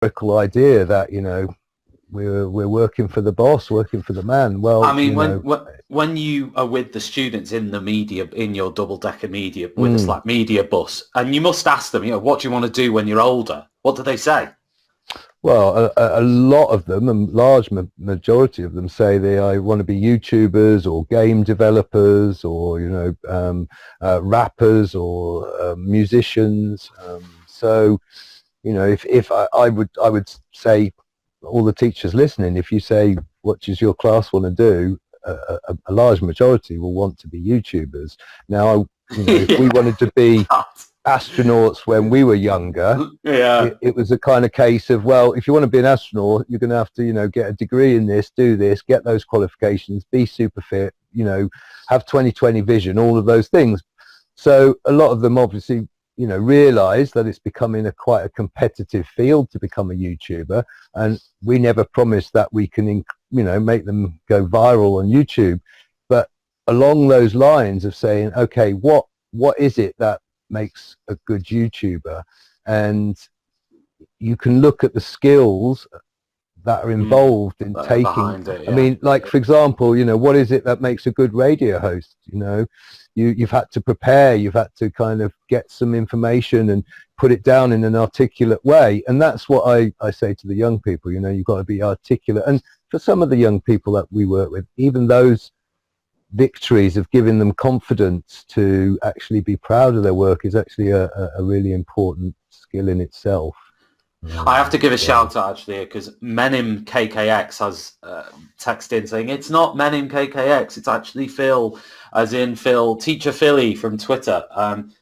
historical idea that, you know, we're working for the boss, working for the man. Well, I mean, you know, when you are with the students in the media, in your double-decker media, with a mm, Slack media bus, and you must ask them, you know, what do you want to do when you're older? What do they say? well, a lot of them, a large majority of them, say they I want to be YouTubers or game developers or, you know, rappers or musicians. So, you know, if I would say, all the teachers listening, if you say what does your class want to do, a large majority will want to be YouTubers. Now, you know, if we Yeah. wanted to be astronauts when we were younger, Yeah. it was a kind of case of, well, if you want to be an astronaut, you're going to have to, you know, get a degree in this, do this, get those qualifications, be super fit, you know, have 20/20 vision, all of those things. So a lot of them obviously, you know, realize that it's becoming quite a competitive field to become a YouTuber, and we never promised that we can, you know, make them go viral on YouTube. But along those lines of saying, okay, what is it that makes a good YouTuber? And you can look at the skills that are Mm. involved in taking. Behind it, I yeah. mean, like, for example, you know, what is it that makes a good radio host? You know, you've had to prepare, you've had to kind of get some information and put it down in an articulate way. And that's what I say to the young people, you know, you've got to be articulate. And for some of the young people that we work with, even those victories of giving them confidence to actually be proud of their work is actually a really important skill in itself. I have to give a So shout out actually because Menim KKX has texted in saying it's not Menim KKX, it's actually Phil, as in Phil, Teacher Philly from Twitter.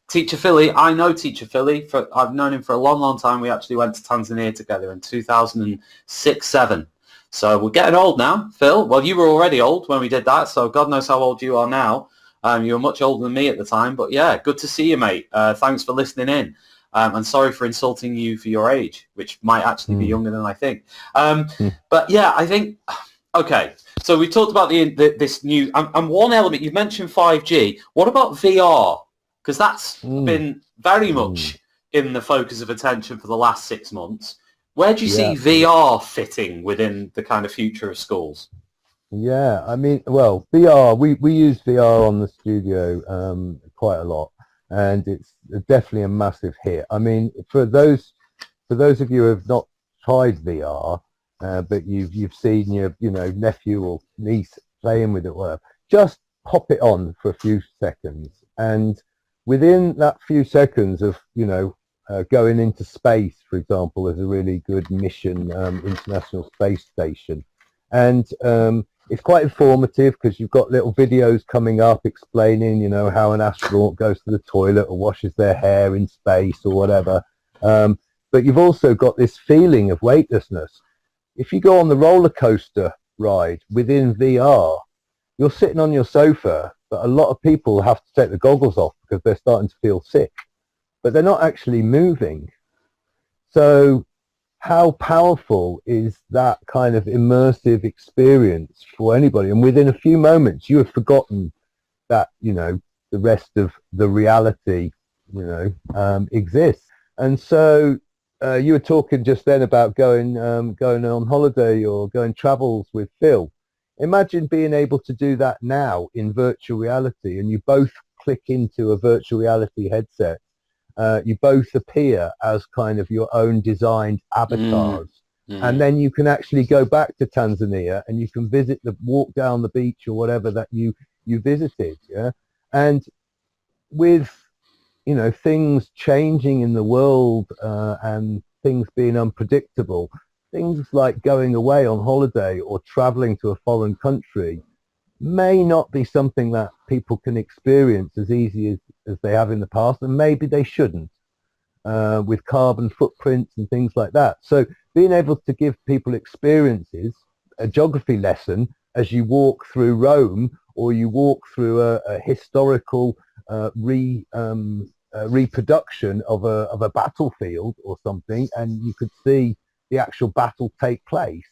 Teacher Philly, I know Teacher Philly. I've known him for a long, long time. We actually went to Tanzania together in 2006-07. So we're getting old now, Phil. Well, you were already old when we did that, so God knows how old you are now. You were much older than me at the time, but yeah, good to see you, mate. Thanks for listening in. And sorry for insulting you for your age, which might actually be mm, younger than I think. mm, But yeah, I think, okay, so we talked about this new, and one element, you've mentioned 5G. What about VR? Because that's mm, been very mm. much in the focus of attention for the last 6 months. Where do you see Yeah, VR fitting within the kind of future of schools? yeah. I mean, well, VR. We use VR on the studio quite a lot, and it's definitely a massive hit. I mean, for those of you who have not tried VR, but you've seen your, you know, nephew or niece playing with it, whatever, just pop it on for a few seconds, and within that few seconds of, you know, going into space, for example, is a really good mission, International Space Station, and it's quite informative because you've got little videos coming up explaining, you know, how an astronaut goes to the toilet or washes their hair in space or whatever. Um, but you've also got this feeling of weightlessness. If you go on the roller coaster ride within VR, you're sitting on your sofa, but a lot of people have to take the goggles off because they're starting to feel sick, but they're not actually moving. So how powerful is that kind of immersive experience for anybody? And within a few moments, you have forgotten that, you know, the rest of the reality, you know, exists. And so you were talking just then about going on holiday or going travels with Phil. Imagine being able to do that now in virtual reality, and you both click into a virtual reality headset. You both appear as kind of your own designed Mm, avatars, and mm, then you can actually go back to Tanzania and you can walk down the beach or whatever that you visited. Yeah, and with, you know, things changing in the world, and things being unpredictable, things like going away on holiday or traveling to a foreign country may not be something that people can experience as easy as they have in the past, and maybe they shouldn't, with carbon footprints and things like that. So being able to give people experiences, a geography lesson as you walk through Rome, or you walk through a historical reproduction of a battlefield or something, and you could see the actual battle take place.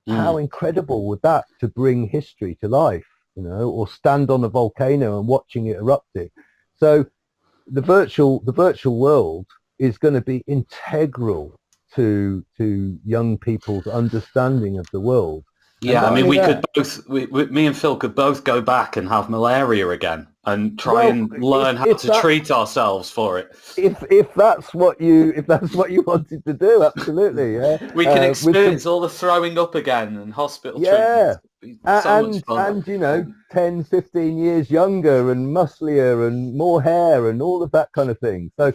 How mm. incredible would that to bring history to life, you know, or stand on a volcano and watching it erupting. So the virtual world is going to be integral to young people's understanding of the world. And Yeah, I not mean, only we that, could both, me and Phil could both go back and have malaria again and try well, and learn how if to that's treat ourselves for it. if that's what you wanted to do, absolutely, yeah. We can With some, experience all the throwing up again and hospital yeah, treatments. It'd be so much fun. and 10, 15 years younger and musclier and more hair and all of that kind of thing. So